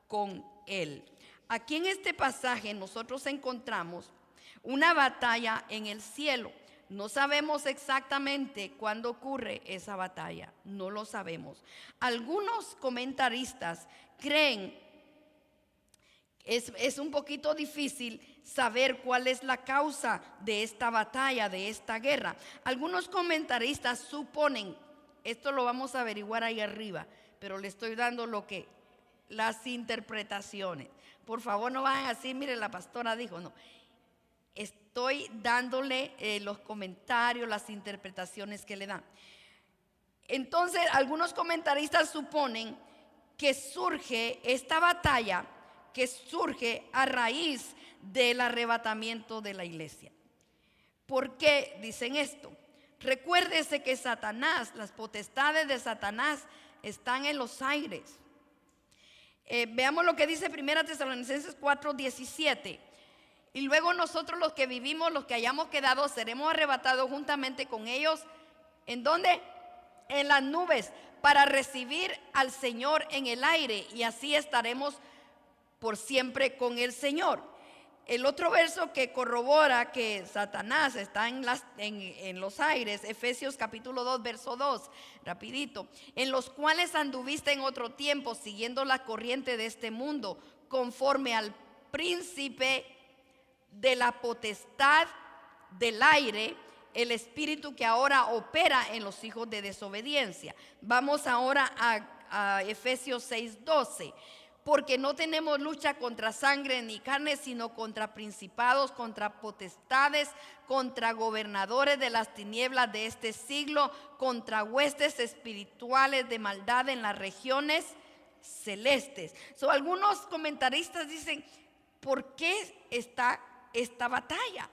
con él. Aquí en este pasaje nosotros encontramos una batalla en el cielo. No sabemos exactamente cuándo ocurre esa batalla, no lo sabemos. Algunos comentaristas creen, es un poquito difícil saber cuál es la causa de esta batalla, de esta guerra. Algunos comentaristas suponen, esto lo vamos a averiguar ahí arriba, pero le estoy dando las interpretaciones. Por favor, no vayan así, mire, la pastora dijo, no. Estoy dándole los comentarios, las interpretaciones que le dan. Entonces, algunos comentaristas suponen que surge esta batalla que surge a raíz del arrebatamiento de la iglesia. ¿Por qué dicen esto? Recuérdese que Satanás, las potestades de Satanás están en los aires. Veamos lo que dice 1 Tesalonicenses 4:17. Y luego nosotros los que vivimos, los que hayamos quedado, seremos arrebatados juntamente con ellos. ¿En dónde? En las nubes, para recibir al Señor en el aire, y así estaremos por siempre con el Señor. El otro verso que corrobora que Satanás está en los aires, Efesios capítulo 2, verso 2, rapidito. En los cuales anduviste en otro tiempo, siguiendo la corriente de este mundo, conforme al príncipe de la potestad del aire, el espíritu que ahora opera en los hijos de desobediencia. Vamos ahora a Efesios 6:12. Porque no tenemos lucha contra sangre ni carne, sino contra principados, contra potestades, contra gobernadores de las tinieblas de este siglo, contra huestes espirituales de maldad en las regiones celestes. Algunos comentaristas dicen, ¿por qué está esta batalla?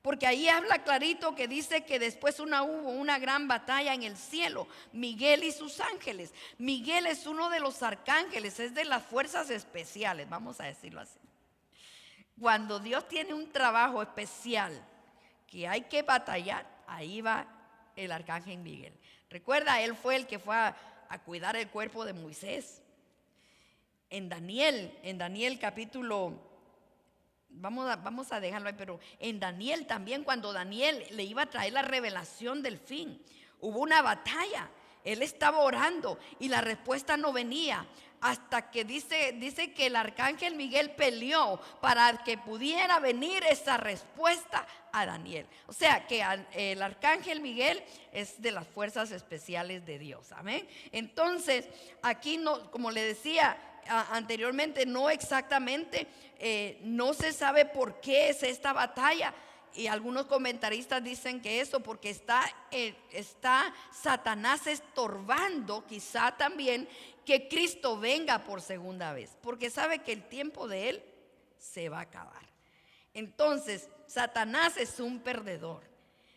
Porque ahí habla clarito que dice que después hubo una gran batalla en el cielo, Miguel y sus ángeles. Miguel es uno de los arcángeles, es de las fuerzas especiales, vamos a decirlo así. Cuando Dios tiene un trabajo especial que hay que batallar, ahí va el arcángel Miguel. Recuerda, él fue el que fue a cuidar el cuerpo de Moisés. En Daniel capítulo... Vamos a dejarlo ahí, pero en Daniel también, cuando Daniel le iba a traer la revelación del fin, hubo una batalla. Él estaba orando y la respuesta no venía, hasta que dice que el arcángel Miguel peleó para que pudiera venir esa respuesta a Daniel. O sea que el arcángel Miguel es de las fuerzas especiales de Dios. Amén. Entonces aquí no, como le decía anteriormente, no exactamente, no se sabe por qué es esta batalla. Y algunos comentaristas dicen que eso porque está Satanás estorbando quizá también que Cristo venga por segunda vez, porque sabe que el tiempo de él se va a acabar. Entonces Satanás es un perdedor.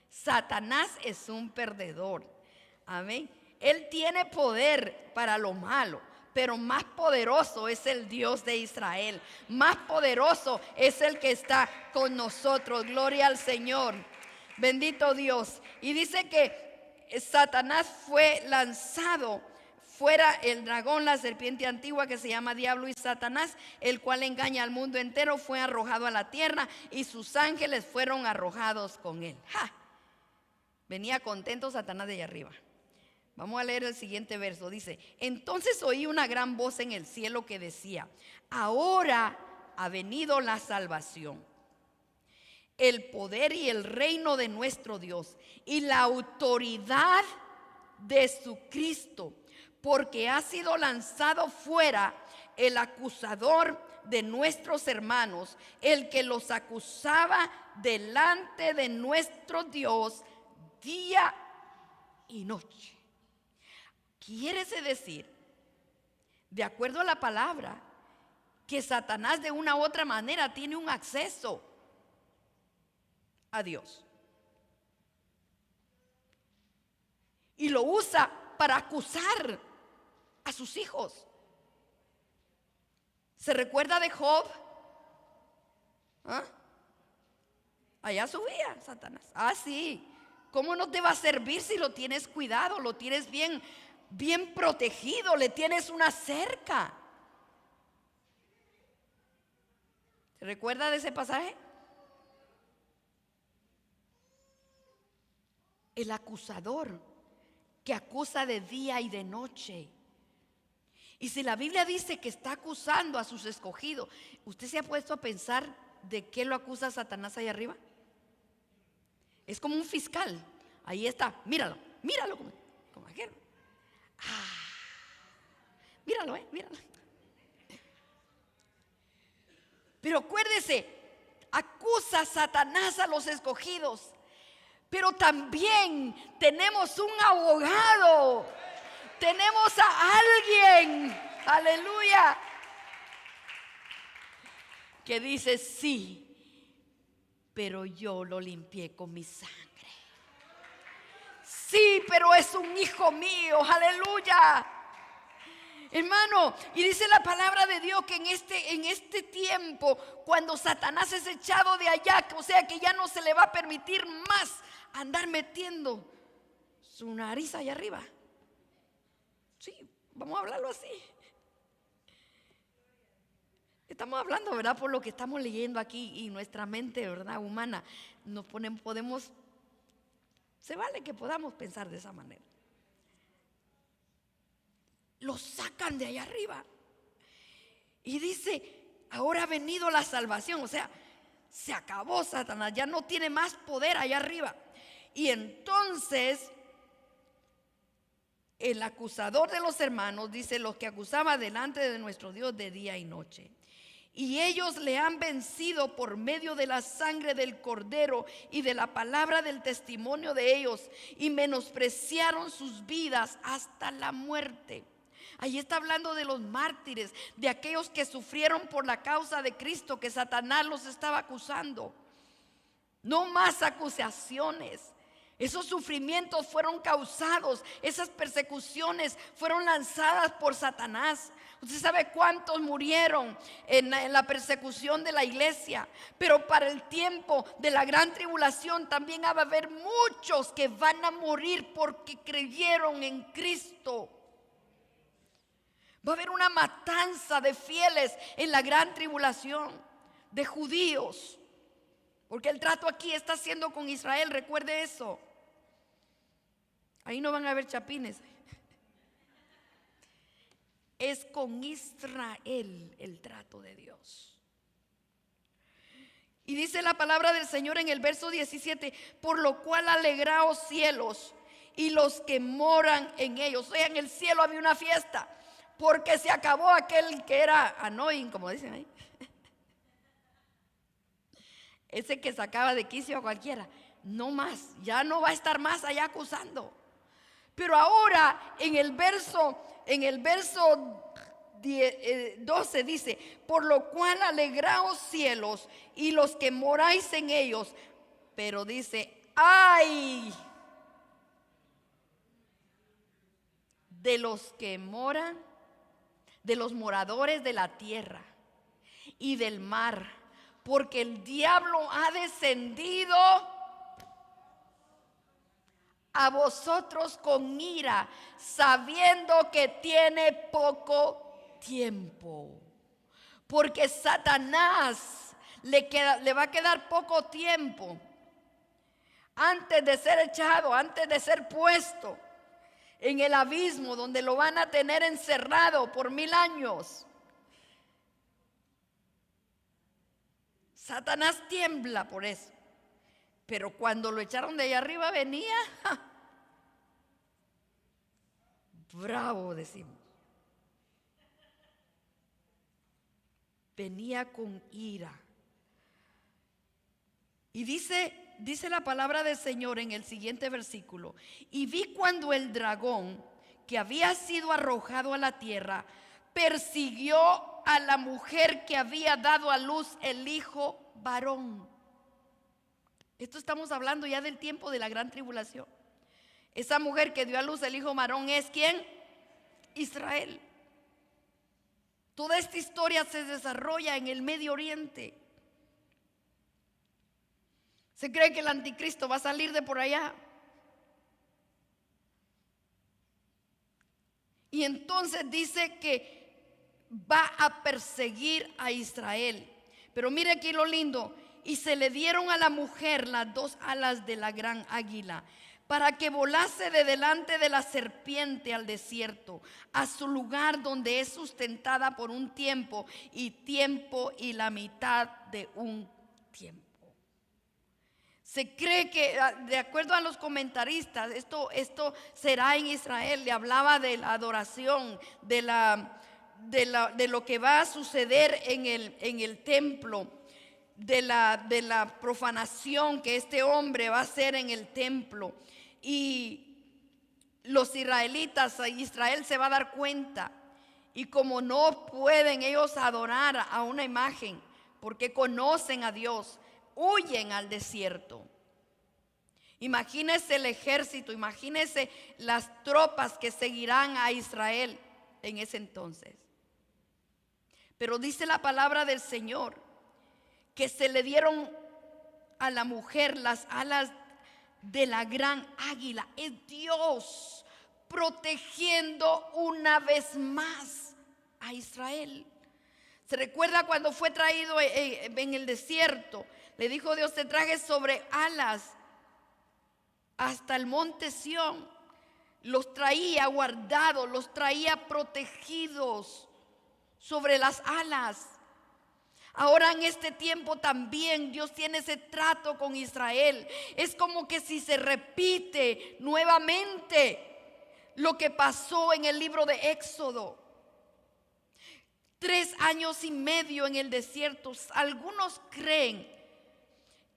Satanás es un perdedor. Amén. Él tiene poder para lo malo, pero más poderoso es el Dios de Israel. Más poderoso es el que está con nosotros. Gloria al Señor. Bendito Dios. Y dice que Satanás fue lanzado fuera, el dragón, la serpiente antigua que se llama Diablo y Satanás, el cual engaña al mundo entero, fue arrojado a la tierra y sus ángeles fueron arrojados con él. ¡Ja! Venía contento Satanás de allá arriba. Vamos a leer el siguiente verso. Dice: entonces oí una gran voz en el cielo que decía: ahora ha venido la salvación, el poder y el reino de nuestro Dios y la autoridad de su Cristo, porque ha sido lanzado fuera el acusador de nuestros hermanos, el que los acusaba delante de nuestro Dios día y noche. Quiere decir, de acuerdo a la palabra, que Satanás de una u otra manera tiene un acceso a Dios. Y lo usa para acusar a sus hijos. ¿Se recuerda de Job? ¿Ah? Allá subía Satanás. Ah, sí. ¿Cómo no te va a servir si lo tienes cuidado, lo tienes bien protegido, le tienes una cerca? ¿Se recuerda de ese pasaje? El acusador que acusa de día y de noche. Y si la Biblia dice que está acusando a sus escogidos, ¿usted se ha puesto a pensar de qué lo acusa Satanás ahí arriba? Es como un fiscal. Ahí está, míralo como aquel. Míralo. Pero acuérdese, acusa a Satanás a los escogidos, pero también tenemos un abogado, tenemos a alguien, aleluya, que dice: sí, pero yo lo limpié con mi sangre. Sí, pero es un hijo mío, aleluya. Hermano, y dice la palabra de Dios que en este tiempo, cuando Satanás es echado de allá, o sea que ya no se le va a permitir más andar metiendo su nariz allá arriba. Sí, vamos a hablarlo así. Estamos hablando, ¿verdad? Por lo que estamos leyendo aquí y nuestra mente, ¿verdad? Humana, se vale que podamos pensar de esa manera. Lo sacan de allá arriba y dice: ahora ha venido la salvación. O sea, se acabó Satanás, ya no tiene más poder allá arriba. Y entonces el acusador de los hermanos dice: los que acusaba delante de nuestro Dios de día y noche, y ellos le han vencido por medio de la sangre del Cordero y de la palabra del testimonio de ellos, y menospreciaron sus vidas hasta la muerte. Ahí está hablando de los mártires, de aquellos que sufrieron por la causa de Cristo, que Satanás los estaba acusando. No más acusaciones. Esos sufrimientos fueron causados, esas persecuciones fueron lanzadas por Satanás. Usted sabe cuántos murieron en la persecución de la iglesia, pero para el tiempo de la gran tribulación también va a haber muchos que van a morir porque creyeron en Cristo. Va a haber una matanza de fieles en la gran tribulación, de judíos, porque el trato aquí está haciendo con Israel, recuerde eso. Ahí no van a haber chapines. Es con Israel el trato de Dios. Y dice la palabra del Señor en el verso 17: por lo cual alegraos cielos y los que moran en ellos. O sea, en el cielo había una fiesta, porque se acabó aquel que era annoying, como dicen ahí. Ese que sacaba de quicio a cualquiera. No más, ya no va a estar más allá acusando. Pero ahora en el verso 12 dice: por lo cual alegraos cielos y los que moráis en ellos. Pero dice: ay de los que moran, de los moradores de la tierra y del mar, porque el diablo ha descendido a vosotros con ira, sabiendo que tiene poco tiempo. Porque Satanás le va a quedar poco tiempo antes de ser echado, antes de ser puesto en el abismo, donde lo van a tener encerrado por 1000 años. Satanás tiembla por eso. Pero cuando lo echaron de allá arriba venía bravo, decimos. Venía con ira. Y dice la palabra del Señor en el siguiente versículo: y vi cuando el dragón, que había sido arrojado a la tierra, persiguió a la mujer que había dado a luz el hijo varón. Esto estamos hablando ya del tiempo de la gran tribulación. Esa mujer que dio a luz el hijo varón es ¿quién? Israel. Toda esta historia se desarrolla en el Medio Oriente. Se cree que el anticristo va a salir de por allá. Y entonces dice que va a perseguir a Israel. Pero mire aquí lo lindo: y se le dieron a la mujer las 2 alas de la gran águila, para que volase de delante de la serpiente al desierto, a su lugar donde es sustentada por un tiempo y la mitad de un tiempo. Se cree que, de acuerdo a los comentaristas, esto será en Israel. Le hablaba de la adoración, de lo que va a suceder en el templo, de la profanación que este hombre va a hacer en el templo. Y los israelitas, Israel se va a dar cuenta. Y como no pueden ellos adorar a una imagen, porque conocen a Dios, huyen al desierto. Imagínese el ejército, imagínese las tropas que seguirán a Israel en ese entonces. Pero dice la palabra del Señor que se le dieron a la mujer las alas de la gran águila. Es Dios protegiendo una vez más a Israel. ¿Se recuerda cuando fue traído en el desierto? Le dijo Dios: te traje sobre alas hasta el monte Sión. Los traía guardados, los traía protegidos sobre las alas. Ahora en este tiempo también Dios tiene ese trato con Israel. Es como que si se repite nuevamente lo que pasó en el libro de Éxodo. 3 años y medio en el desierto. Algunos creen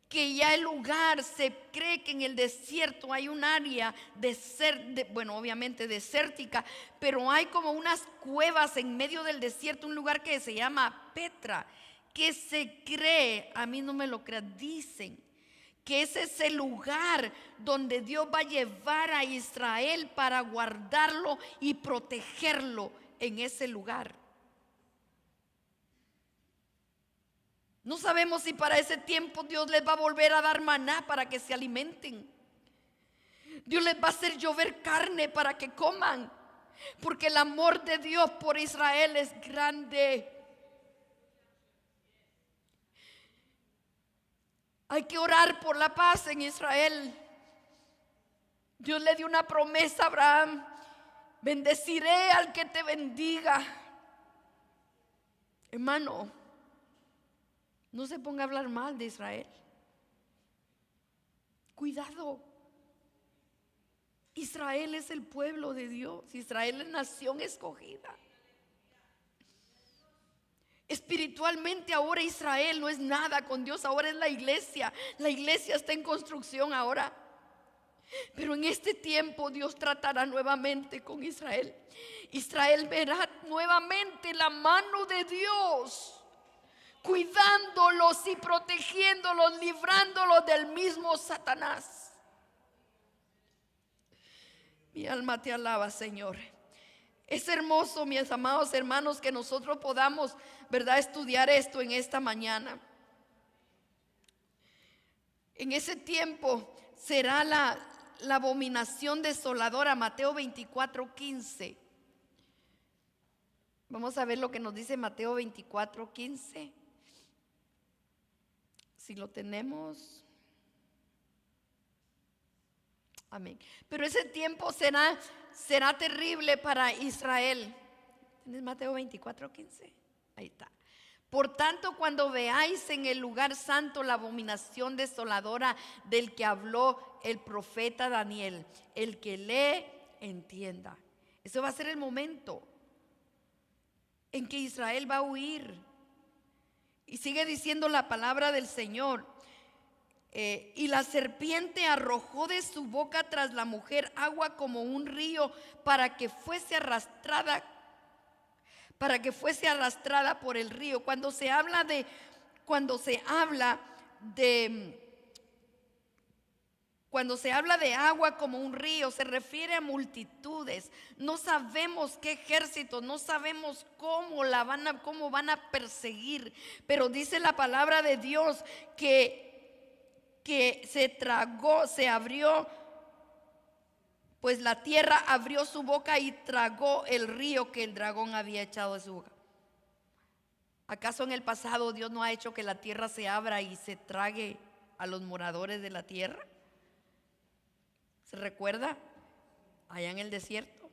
que ya el lugar, se cree que en el desierto hay un área obviamente desértica, pero hay como unas cuevas en medio del desierto, un lugar que se llama Petra, que se cree, a mí no me lo crean, dicen que ese es el lugar donde Dios va a llevar a Israel para guardarlo y protegerlo en ese lugar. No sabemos si para ese tiempo Dios les va a volver a dar maná para que se alimenten. Dios les va a hacer llover carne para que coman, porque el amor de Dios por Israel es grande. Hay que orar por la paz en Israel. Dios le dio una promesa a Abraham: bendeciré al que te bendiga. Hermano, no se ponga a hablar mal de Israel. Cuidado. Israel es el pueblo de Dios. Israel es nación escogida. Espiritualmente ahora Israel no es nada con Dios, ahora es la iglesia. La iglesia está en construcción ahora. Pero en este tiempo Dios tratará nuevamente con Israel. Israel verá nuevamente la mano de Dios, cuidándolos y protegiéndolos, librándolos del mismo Satanás. Mi alma te alaba, Señor. Es hermoso, mis amados hermanos, que nosotros podamos, ¿verdad?, estudiar esto en esta mañana. En ese tiempo será la abominación desoladora, Mateo 24:15. Vamos a ver lo que nos dice Mateo 24:15. Si lo tenemos. Amén. Pero ese tiempo será terrible para Israel. ¿Tienes Mateo 24:15? Ahí está. Por tanto, cuando veáis en el lugar santo la abominación desoladora del que habló el profeta Daniel, el que lee, entienda. Eso va a ser el momento en que Israel va a huir. Y sigue diciendo la palabra del Señor. Y la serpiente arrojó de su boca tras la mujer agua como un río para que fuese arrastrada por el río. Cuando se habla de agua como un río, se refiere a multitudes. No sabemos qué ejército, no sabemos cómo van a perseguir, pero dice la palabra de Dios que se abrió, pues la tierra abrió su boca y tragó el río que el dragón había echado de su boca. ¿Acaso en el pasado Dios no ha hecho que la tierra se abra y se trague a los moradores de la tierra? ¿Se recuerda? Allá en el desierto,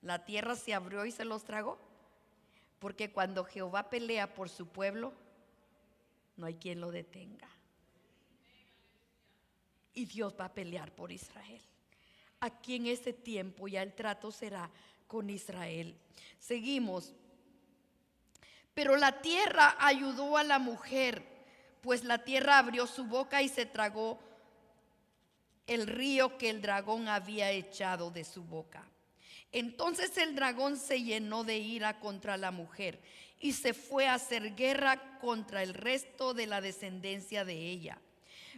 la tierra se abrió y se los tragó. Porque cuando Jehová pelea por su pueblo, no hay quien lo detenga. Y Dios va a pelear por Israel. Aquí en este tiempo ya el trato será con Israel. Seguimos. Pero la tierra ayudó a la mujer, pues la tierra abrió su boca y se tragó el río que el dragón había echado de su boca. Entonces el dragón se llenó de ira contra la mujer y se fue a hacer guerra contra el resto de la descendencia de ella,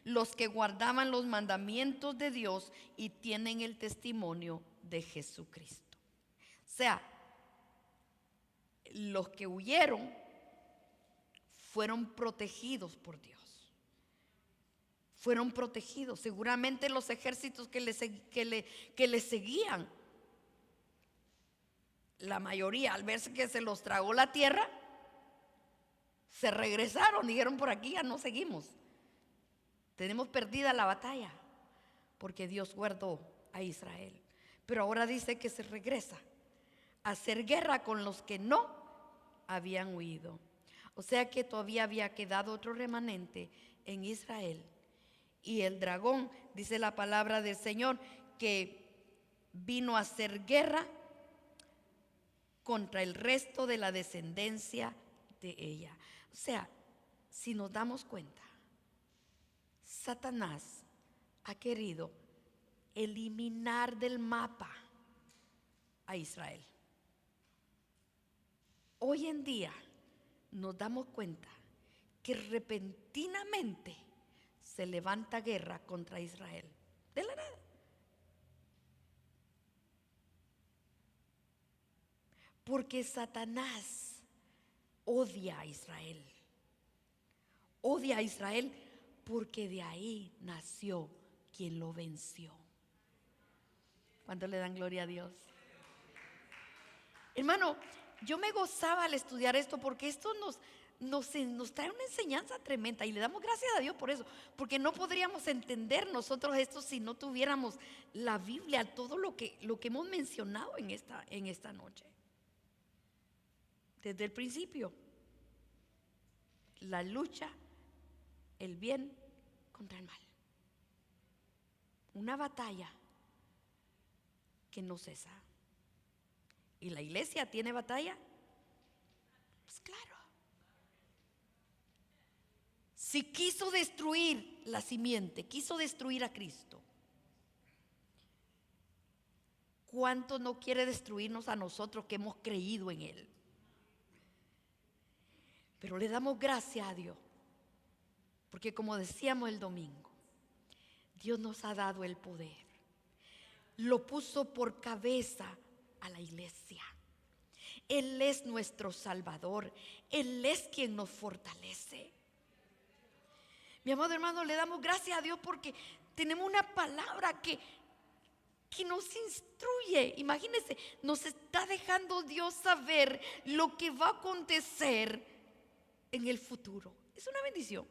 los que guardaban los mandamientos de Dios y tienen el testimonio de Jesucristo. O sea, los que huyeron fueron protegidos por Dios. Fueron protegidos. Seguramente los ejércitos que les seguían, la mayoría, al verse que se los tragó la tierra, se regresaron, dijeron: por aquí ya no seguimos. Tenemos perdida la batalla, porque Dios guardó a Israel. Pero ahora dice que se regresa a hacer guerra con los que no habían huido. O sea que todavía había quedado otro remanente en Israel. Y el dragón, dice la palabra del Señor, que vino a hacer guerra contra el resto de la descendencia de ella. O sea, si nos damos cuenta, Satanás ha querido eliminar del mapa a Israel. Hoy en día nos damos cuenta que repentinamente se levanta guerra contra Israel, de la nada. Porque Satanás odia a Israel. Odia a Israel porque de ahí nació quien lo venció. ¿Cuánto le dan gloria a Dios? Hermano, yo me gozaba al estudiar esto, porque esto nos trae una enseñanza tremenda, y le damos gracias a Dios por eso, porque no podríamos entender nosotros esto si no tuviéramos la Biblia, todo lo que hemos mencionado en esta noche. Desde el principio, la lucha, el bien contra el mal. Una batalla que no cesa. ¿Y la iglesia tiene batalla? Pues claro. Si quiso destruir la simiente, quiso destruir a Cristo, ¿cuánto no quiere destruirnos a nosotros que hemos creído en Él? Pero le damos gracias a Dios, porque como decíamos el domingo, Dios nos ha dado el poder. Lo puso por cabeza a la iglesia. Él es nuestro Salvador. Él es quien nos fortalece. Mi amado hermano, le damos gracias a Dios porque tenemos una palabra que nos instruye. Imagínense, nos está dejando Dios saber lo que va a acontecer en el futuro. Es una bendición.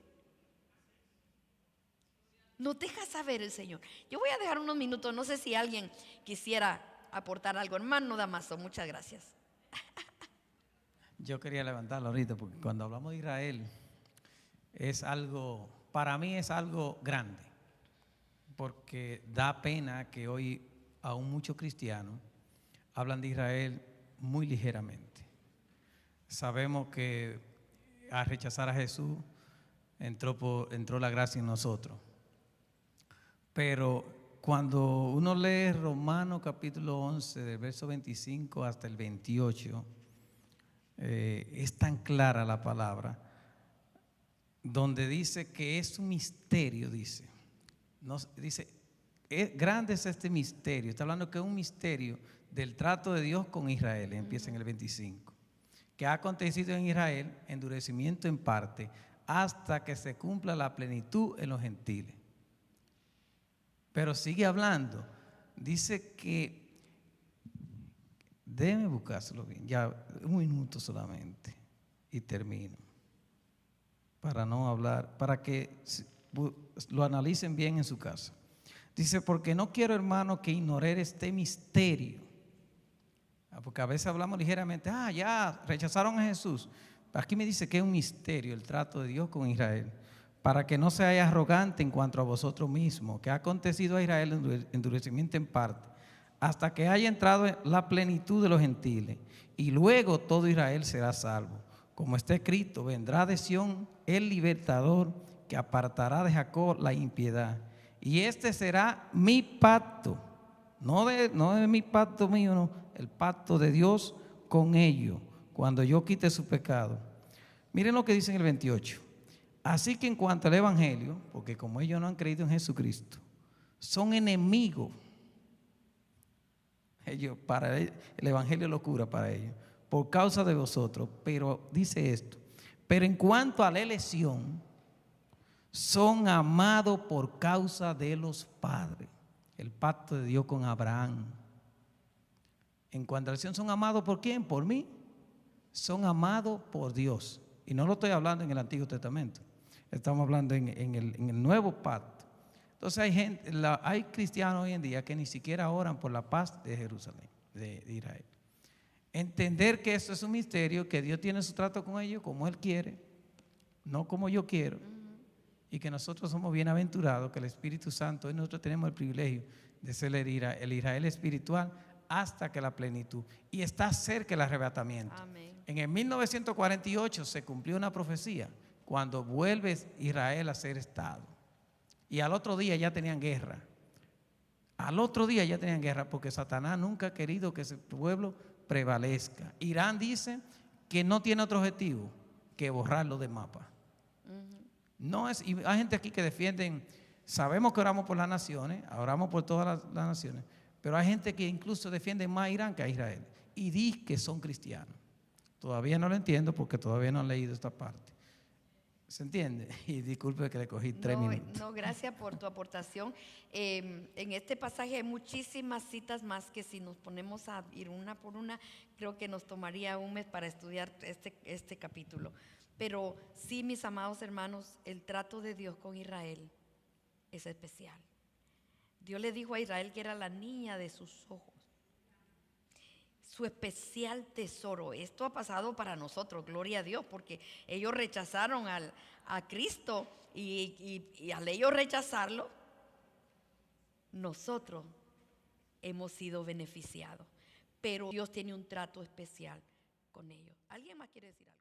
Nos deja saber el Señor. Yo voy a dejar unos minutos, no sé si alguien quisiera aportar algo. Hermano Damaso, muchas gracias. Yo quería levantarlo ahorita porque cuando hablamos de Israel es algo, para mí es algo grande, porque da pena que hoy aún muchos cristianos hablan de Israel muy ligeramente. Sabemos que al rechazar a Jesús entró la gracia en nosotros. Pero cuando uno lee Romanos capítulo 11, del verso 25 hasta el 28, es tan clara la palabra, donde dice que es un misterio, dice, grande es este misterio, está hablando que es un misterio del trato de Dios con Israel, empieza en el 25, que ha acontecido en Israel, endurecimiento en parte, hasta que se cumpla la plenitud en los gentiles. Pero sigue hablando, dice que, déjenme buscárselo bien, ya un minuto solamente y termino, para no hablar, para que lo analicen bien en su casa. Dice, porque no quiero, hermano, que ignorer este misterio, porque a veces hablamos ligeramente, ya rechazaron a Jesús. Aquí me dice que es un misterio el trato de Dios con Israel, para que no seáis arrogante en cuanto a vosotros mismos, que ha acontecido a Israel endurecimiento en parte, hasta que haya entrado en la plenitud de los gentiles, y luego todo Israel será salvo. Como está escrito, vendrá de Sión el libertador, que apartará de Jacob la impiedad. Y este será mi pacto, no es mi pacto mío, no, el pacto de Dios con ellos, cuando yo quite su pecado. Miren lo que dice en el 28. Así que en cuanto al evangelio, porque como ellos no han creído en Jesucristo, son enemigos. Ellos, para el evangelio es locura para ellos, por causa de vosotros. Pero dice esto: pero en cuanto a la elección, son amados por causa de los padres. El pacto de Dios con Abraham. En cuanto a la elección, son amados ¿por quién? Por mí. Son amados por Dios. Y no lo estoy hablando en el Antiguo Testamento. Estamos hablando en el Nuevo Pacto. Entonces hay cristianos hoy en día que ni siquiera oran por la paz de Jerusalén, de Israel. Entender que esto es un misterio, que Dios tiene su trato con ellos como Él quiere, no como yo quiero. Y que nosotros somos bienaventurados, que el Espíritu Santo, hoy nosotros tenemos el privilegio de ser el Israel espiritual hasta que la plenitud. Y está cerca el arrebatamiento. Amén. En el 1948 se cumplió una profecía cuando vuelve Israel a ser Estado. Y al otro día ya tenían guerra. Al otro día ya tenían guerra porque Satanás nunca ha querido que ese pueblo prevalezca. Irán dice que no tiene otro objetivo que borrarlo del mapa. No es, y hay gente aquí que defienden, sabemos que oramos por las naciones, oramos por todas las naciones, pero hay gente que incluso defiende más a Irán que a Israel y dice que son cristianos. Todavía no lo entiendo porque todavía no han leído esta parte. ¿Se entiende? Y disculpe que le cogí 3 minutos. No, gracias por tu aportación. En este pasaje hay muchísimas citas más que si nos ponemos a ir una por una, creo que nos tomaría un mes para estudiar este capítulo. Pero sí, mis amados hermanos, el trato de Dios con Israel es especial. Dios le dijo a Israel que era la niña de sus ojos, su especial tesoro. Esto ha pasado para nosotros, gloria a Dios, porque ellos rechazaron a Cristo y al ellos rechazarlo, nosotros hemos sido beneficiados. Pero Dios tiene un trato especial con ellos. ¿Alguien más quiere decir algo?